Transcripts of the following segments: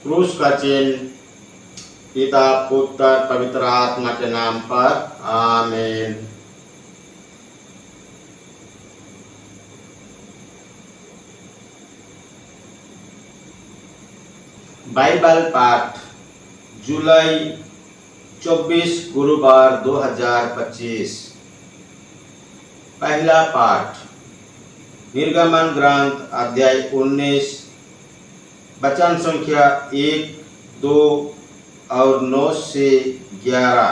क्रूस का चिन्ह पिता पुत्र पवित्र आत्मा के नाम पर आमीन। बाइबल पाठ जुलाई 24 गुरुवार 2025। पहला पाठ निर्गमन ग्रंथ अध्याय 19 वचन संख्या 1, 2 और 9 से 11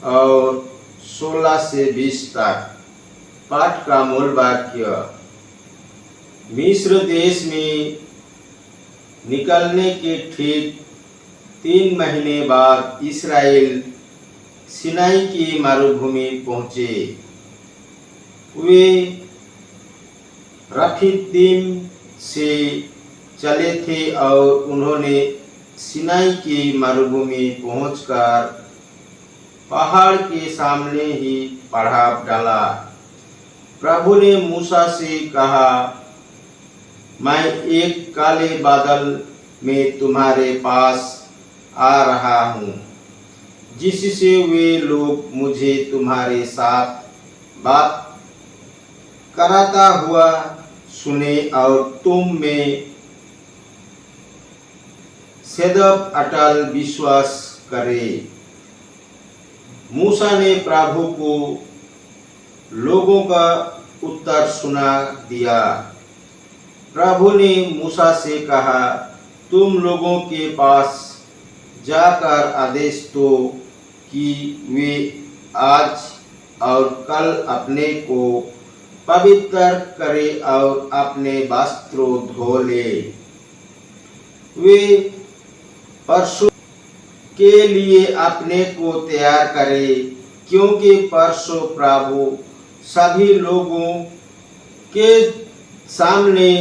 और 16 से 20 तक। पाठ का मूल वाक्य। मिस्र देश में निकलने के ठीक 3 महीने बाद इस्राएल सिनाई की मरुभूमि पहुँचे। वे रफीदीम से चले थे और उन्होंने सिनाई की मरुभूमि पहुंचकर पहाड़ के सामने ही पड़ाव डाला। प्रभु ने मूसा से कहा, मैं एक काले बादल में तुम्हारे पास आ रहा हूँ, जिससे वे लोग मुझे तुम्हारे साथ बात कराता हुआ सुने और तुम में सदैव अटल विश्वास करे। मूसा ने प्रभु को लोगों का उत्तर सुना दिया। प्रभु ने मूसा से कहा, तुम लोगों के पास जाकर आदेश दो कि वे आज और कल अपने को पवित्र करे और अपने वस्त्रों धो ले। वे परसों के लिए अपने को तैयार करे, क्योंकि परसों प्रभु सभी लोगों के सामने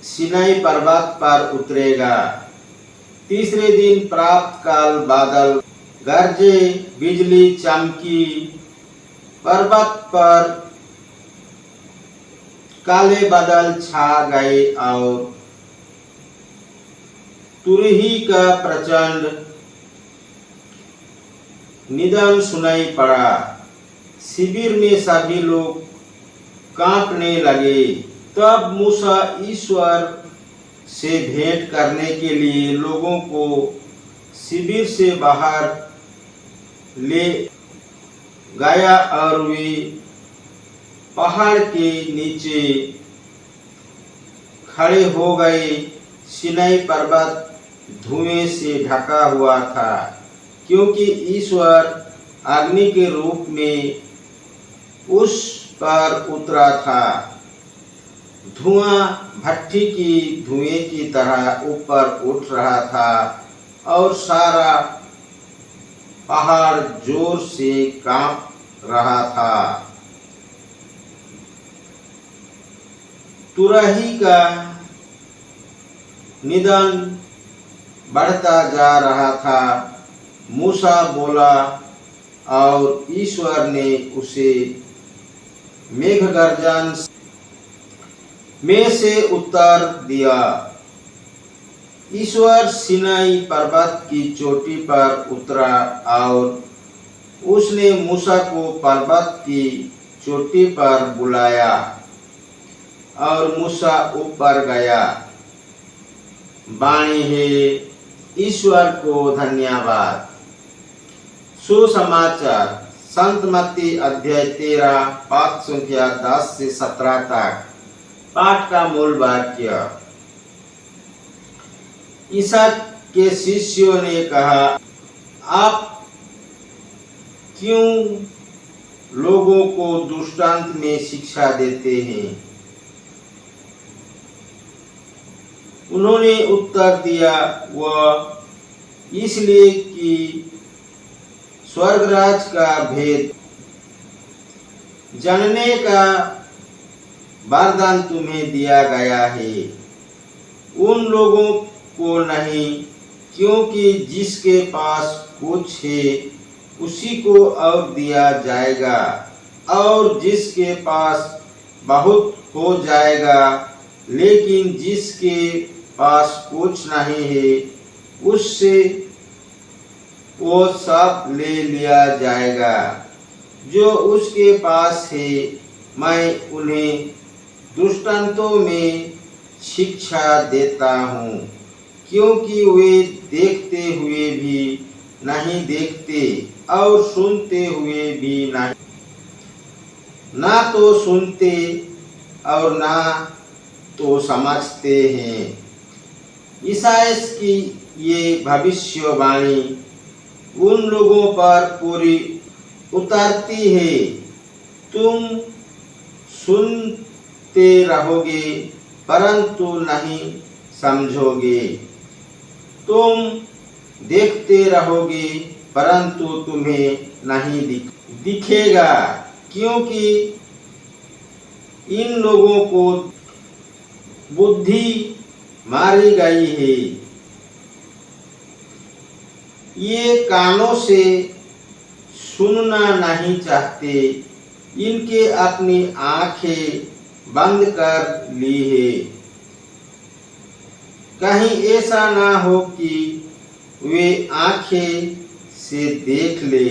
सिनाई पर्वत पर उतरेगा। तीसरे दिन प्रातः काल बादल गरजे, बिजली चमकी, पर्वत पर काले बादल छा गए और तुरही का प्रचंड निदान सुनाई पड़ा। शिविर में सभी लोग कांपने लगे। तब मूसा ईश्वर से भेंट करने के लिए लोगों को शिविर से बाहर ले गया और वे पहाड़ के नीचे खड़े हो गए। सिनाई पर्वत धुएं से ढका हुआ था, क्योंकि ईश्वर अग्नि के रूप में उस पर उतरा था। धुआं भट्टी की धुएं की तरह ऊपर उठ रहा था और सारा पहाड़ जोर से कांप रहा था। तुरही का निदान बढ़ता जा रहा था। मूसा बोला और ईश्वर ने उसे मेघगर्जन में से उत्तर दिया। ईश्वर सिनाई पर्वत की चोटी पर उतरा और उसने मूसा को पर्वत की चोटी पर बुलाया और मूसा ऊपर गया। वाणी है ईश्वर को धन्यवाद। सुसमाचार। संत मत्ती अध्याय 13 पाठ संख्या 10 से 17 तक। पाठ का मूल वाक्य। ईसाक के शिष्यों ने कहा, आप क्यों लोगों को दृष्टांत में शिक्षा देते हैं? उन्होंने उत्तर दिया, वह इसलिए कि स्वर्गराज का भेद जानने का वरदान तुम्हें दिया गया है, उन लोगों को नहीं, क्योंकि जिसके पास कुछ है उसी को और दिया जाएगा और जिसके पास बहुत हो जाएगा, लेकिन जिसके पास कुछ नहीं है, उससे वो सब ले लिया जाएगा। जो उसके पास है, मैं उन्हें दृष्टांतों में शिक्षा देता हूँ, क्योंकि वे देखते हुए भी नहीं देखते और सुनते हुए भी नहीं, ना तो सुनते और ना तो समझते हैं। ईसाइयाह की ये भविष्यवाणी उन लोगों पर पूरी उतरती है। तुम सुनते रहोगे परंतु नहीं समझोगे, तुम देखते रहोगे परंतु तुम्हें नहीं दिखेगा, क्योंकि इन लोगों को बुद्धि मारी गई है। ये कानों से सुनना नहीं चाहते, इनके अपनी आंखें बंद कर ली है। कहीं ऐसा ना हो कि वे आंखें से देख ले,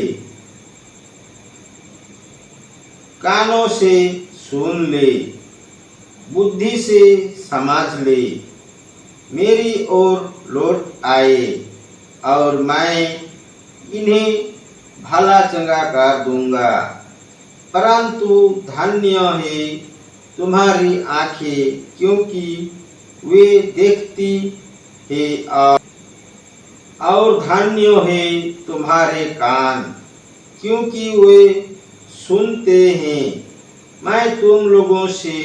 कानों से सुन ले, बुद्धि से समझ ले, मेरी ओर लौट आए और मैं इन्हें भला चंगा कर दूंगा। परंतु धन्य है तुम्हारी आंखें, क्योंकि वे देखती है, और धन्य है तुम्हारे कान, क्योंकि वे सुनते हैं। मैं तुम लोगों से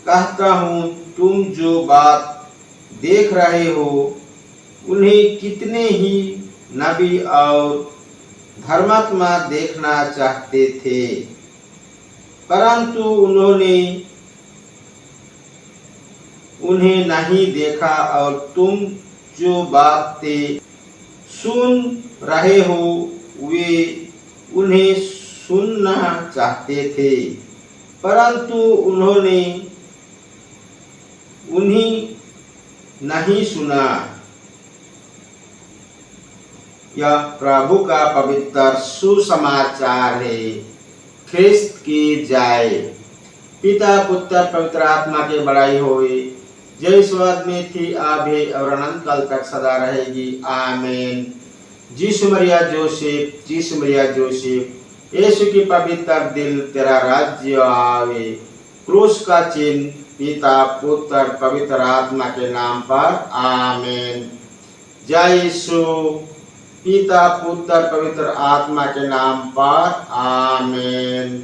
कहता हूँ, तुम जो बात देख रहे हो उन्हें कितने ही नबी और धर्मात्मा देखना चाहते थे, परंतु उन्होंने उन्हें नहीं देखा, और तुम जो बातें सुन रहे हो वे उन्हें सुनना चाहते थे, परंतु उन्होंने उन्हें नहीं सुना। यह प्रभु का पवित्र सुसमाचार है। ख्रिस्त की जय। पिता पुत्र पवित्र आत्मा के बड़ाई होए, जय स्वर्ग में थी अब है और अनंत काल तक सदा रहेगी, आमीन। यीशु मरिया जोसेफ, यीशु मरिया जोसेफ, यीशु की पवित्र दिल तेरा राज्य आवे। क्रूस का चिन्ह पिता पुत्र पवित्र आत्मा के नाम पर, आमीन। जय यीशु, पिता पुत्र पवित्र आत्मा के नाम पर, आमीन।